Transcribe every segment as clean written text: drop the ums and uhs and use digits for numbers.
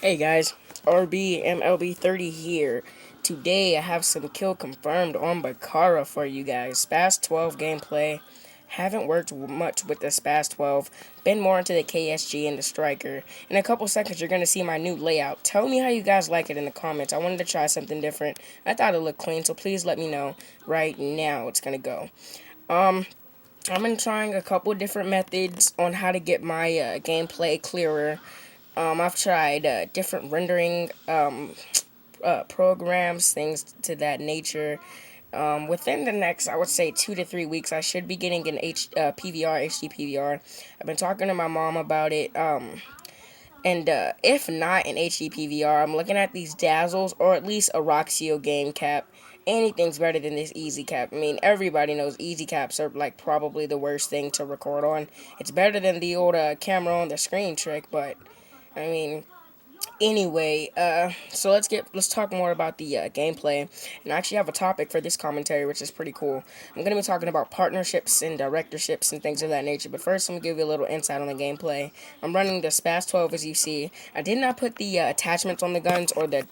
Hey guys, RBMLB30 here. Today I have some kill confirmed on Bakaara for you guys. Spas-12 gameplay. Haven't worked much with the Spas-12. Been more into the KSG and the Striker. In a couple seconds you're going to see my new layout. Tell me how you guys like it in the comments. I wanted to try something different. I thought it looked clean, so please let me know right now it's going to go. I've been trying a couple different methods on how to get my gameplay clearer. I've tried different rendering programs, things to that nature. Within the next, I would say, 2 to 3 weeks, I should be getting an PVR, HD PVR. I've been talking to my mom about it. And if not an HD PVR, I'm looking at these Dazzles or at least a Roxio game cap. Anything's better than this easy cap. I mean, everybody knows easy caps are like probably the worst thing to record on. It's better than the old camera on the screen trick, but I mean, anyway, so let's talk more about the gameplay, and I actually have a topic for this commentary, which is pretty cool. I'm gonna be talking about partnerships and directorships and things of that nature. But first, I'm gonna give you a little insight on the gameplay. I'm running the Spas-12 as you see. I did not put the attachments on the guns or the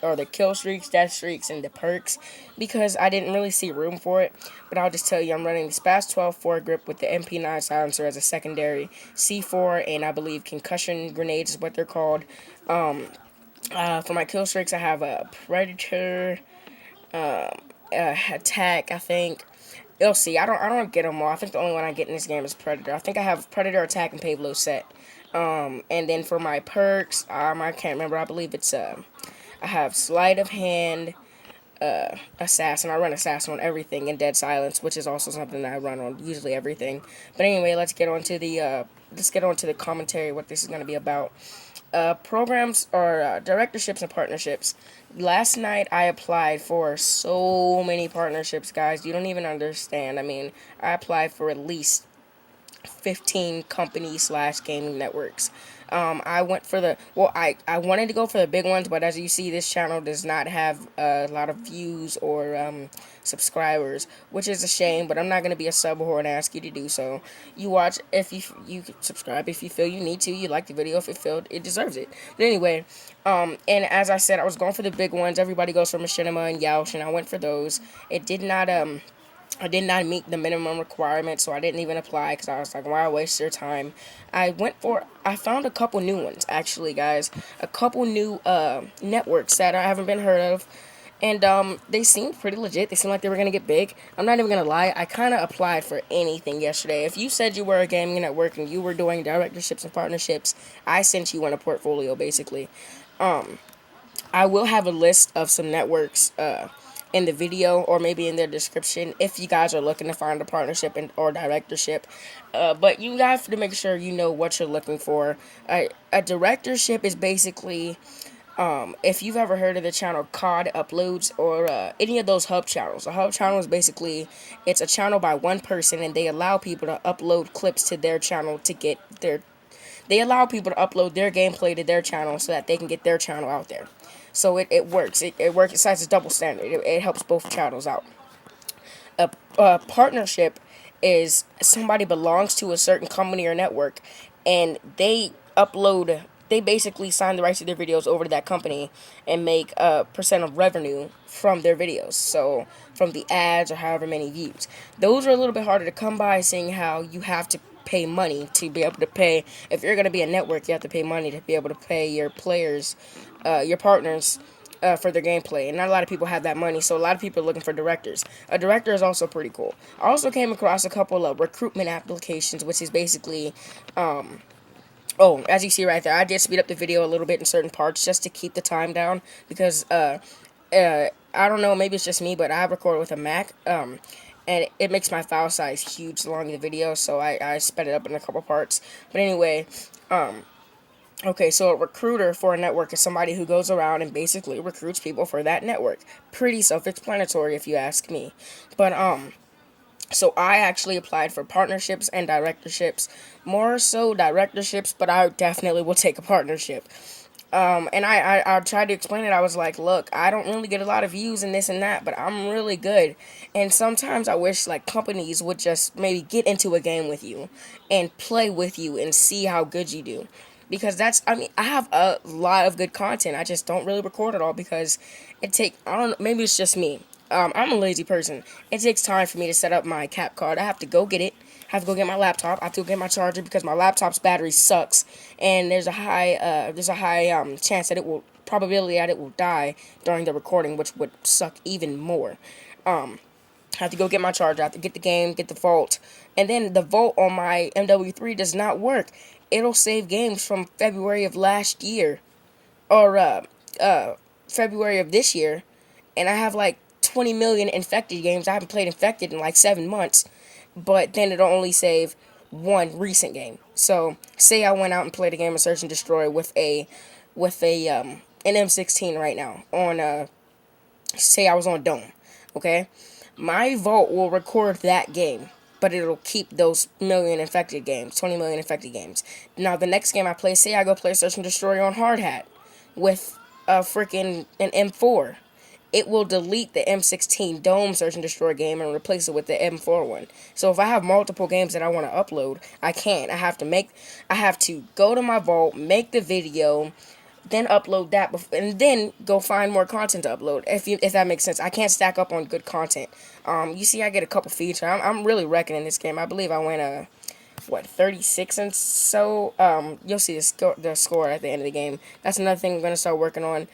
or the kill streaks, death streaks, and the perks because I didn't really see room for it. But I'll just tell you, I'm running the Spas-12 foregrip with the MP9 silencer as a secondary, C4, and I believe concussion grenades is what they're called. For my kill streaks, I have a Predator, Attack, I think. You'll see. I don't get them all. I think the only one I get in this game is Predator. I think I have Predator, Attack, and Pavlo set. And then for my perks, I can't remember. I believe it's I have Sleight of Hand, Assassin. I run Assassin on everything, and Dead Silence, which is also something that I run on usually everything. But anyway, let's get on to the commentary. What this is going to be about. Programs or directorships and partnerships. Last night I applied for so many partnerships, guys. You don't even understand. I mean, I applied for at least 15 companies slash gaming networks. I went for I wanted to go for the big ones, but as you see, this channel does not have a lot of views or subscribers, which is a shame, but I'm not going to be a sub whore and ask you to do so. You watch if you subscribe if you feel you need to. You like the video if it felt it deserves it. But anyway, and as I said, I was going for the big ones. Everybody goes for Machinima and Yauch, and I went for those. It did not I did not meet the minimum requirement, so I didn't even apply because I was like, why waste your time? I found a couple new ones, actually, guys. A couple new networks that I haven't been heard of. And they seemed pretty legit. They seemed like they were going to get big. I'm not even going to lie. I kind of applied for anything yesterday. If you said you were a gaming network and you were doing directorships and partnerships, I sent you in a portfolio, basically. I will have a list of some networks in the video or maybe in their description if you guys are looking to find a partnership or directorship. But you have to make sure you know what you're looking for. A directorship is basically, if you've ever heard of the channel COD Uploads or any of those hub channels. A hub channel is basically, it's a channel by one person and they allow people to upload clips to their channel to get they allow people to upload their gameplay to their channel so that they can get their channel out there. So it works. It works. It's double standard. It helps both channels out. A partnership is somebody belongs to a certain company or network, and they upload. They basically sign the rights to their videos over to that company and make a percent of revenue from their videos. So from the ads or however many views. Those are a little bit harder to come by, seeing how you have to pay money to be able to pay. If you're going to be a network, you have to pay money to be able to pay your players, your partners, for their gameplay, and not a lot of people have that money, so a lot of people are looking for directors. A director is also pretty cool. I also came across a couple of recruitment applications, which is basically, oh, as you see right there, I did speed up the video a little bit in certain parts just to keep the time down, because, I don't know, maybe it's just me, but I record with a Mac, and it makes my file size huge along the video, so I sped it up in a couple parts. But anyway, okay, so a recruiter for a network is somebody who goes around and basically recruits people for that network. Pretty self-explanatory if you ask me. But, so I actually applied for partnerships and directorships. More so directorships, but I definitely will take a partnership. And I tried to explain it. I was like, look, I don't really get a lot of views and this and that, but I'm really good. And sometimes I wish, like, companies would just maybe get into a game with you and play with you and see how good you do. because that's, I mean, I have a lot of good content. I just don't really record it all because I don't know, maybe it's just me. I'm a lazy person. It takes time for me to set up my cap card. I have to go get it. I have to go get my laptop. I have to go get my charger because my laptop's battery sucks, and there's a high chance that it will probability that it will die during the recording, which would suck even more. I have to go get my charger. I have to get the game, get the vault, and then the vault on my MW3 does not work. It'll save games from February of last year, or uh, February of this year, and I have like 20 million infected games. I haven't played infected in like 7 months, but then it'll only save one recent game. So say I went out and played a game of Search and Destroy with a an M16 right now on say I was on Dome, okay? My vault will record that game, but it'll keep those million infected games, 20 million infected games. Now, the next game I play, say I go play Search and Destroy on Hard Hat with a freaking an M4. It will delete the M16 Dome Search and Destroy game and replace it with the M4 one. So if I have multiple games that I want to upload, I can't. I have to go to my vault, make the video, then upload that, and then go find more content to upload. If that makes sense, I can't stack up on good content. You see, I get a couple features. I'm really wrecking in this game. I believe I went 36 and so. You'll see the score at the end of the game. That's another thing I'm gonna start working on.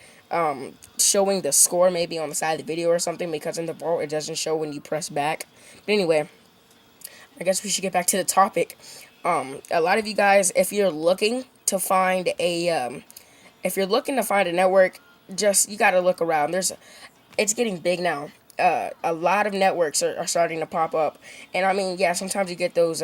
Showing the score maybe on the side of the video or something, because in the vault it doesn't show when you press back. But anyway, I guess we should get back to the topic. A lot of you guys, if you're looking to find a network, just you gotta look around. It's getting big now. A lot of networks are starting to pop up, and I mean, yeah, sometimes you get those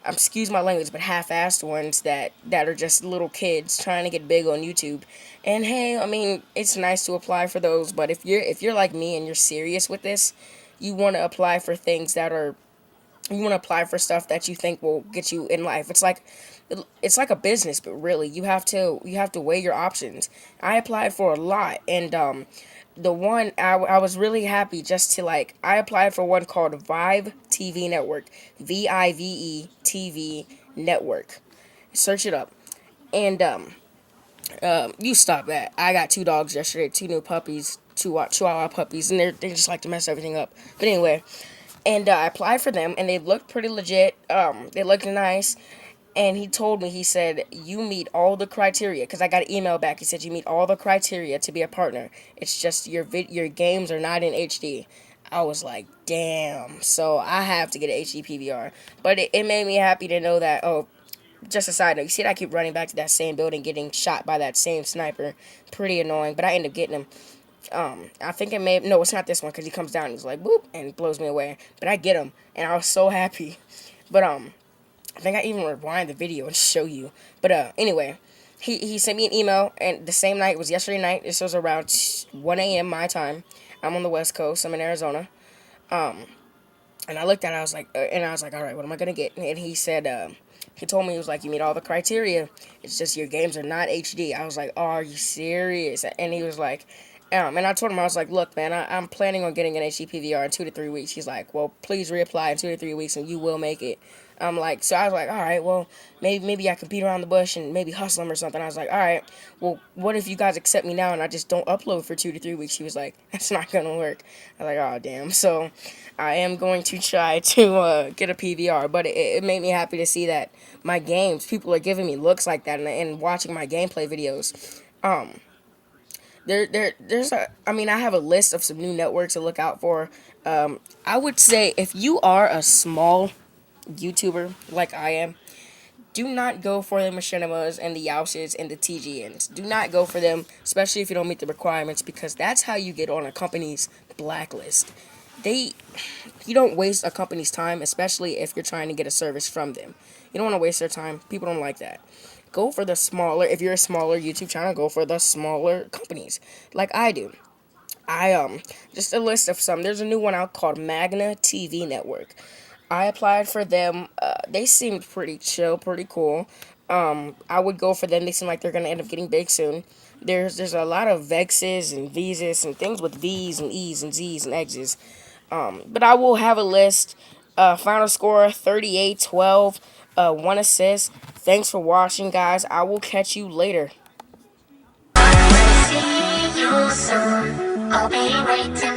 excuse my language, but half-assed ones that are just little kids trying to get big on YouTube. And hey, I mean, it's nice to apply for those, but if you're like me and you're serious with this, you want to apply for things that are you want to apply for stuff that you think will get you in life. It's like a business, but really you have to weigh your options. I applied for a lot, and the one I was really happy just to like I applied for one called Vive TV Network, VIVE TV Network. Search it up, and you stop that. I got two dogs yesterday, two new puppies, two Chihuahua puppies, and they just like to mess everything up. But anyway, and I applied for them, and they looked pretty legit. They looked nice. And he told me, he said, you meet all the criteria, because I got an email back. He said, you meet all the criteria to be a partner. It's just your games are not in HD. I was like, damn. So I have to get an HD PVR. But it made me happy to know that, oh, just a side note, you see that I keep running back to that same building, getting shot by that same sniper. Pretty annoying, but I end up getting him. I think no, it's not this one, because he comes down and he's like, boop, and blows me away. But I get him, and I was so happy. But, I think I even rewind the video and show you. But anyway, he sent me an email, and the same night, it was yesterday night. This was around 1 a.m. my time. I'm on the West Coast. I'm in Arizona. And I looked at it, I was like, all right, what am I gonna get? And he said, he told me, he was like, you meet all the criteria. It's just your games are not HD. I was like, oh, are you serious? And he was like, and I told him, I was like, look, man, I'm planning on getting an HD PVR in 2 to 3 weeks. He's like, well, please reapply in 2 to 3 weeks and you will make it. I'm like, so I was like, all right, well, maybe I can beat around the bush and maybe hustle him or something. I was like, all right, well, what if you guys accept me now and I just don't upload for 2 to 3 weeks? He was like, that's not gonna work. I was like, oh damn. So I am going to try to get a PVR, but it made me happy to see that my games, people are giving me looks like that, and watching my gameplay videos. I mean, I have a list of some new networks to look out for. I would say if you are a small YouTuber like I am, do not go for the machinimas and the Yaushes and the TGNs. Do not go for them, especially if you don't meet the requirements, because that's how you get on a company's blacklist. You don't waste a company's time, especially if you're trying to get a service from them. You don't want to waste their time. People don't like that. Go for the smaller, if you're a smaller YouTube channel, go for the smaller companies, like I do. Just a list of some. There's a new one out called Magna TV Network. I applied for them. They seemed pretty chill, pretty cool. I would go for them. They seem like they're gonna end up getting big soon. There's a lot of Vexes and Visas and things with V's and E's and Z's and X's. But I will have a list. Final score 38-12, 1 assist, Thanks for watching, guys. I will catch you later. See you soon. I'll be waiting.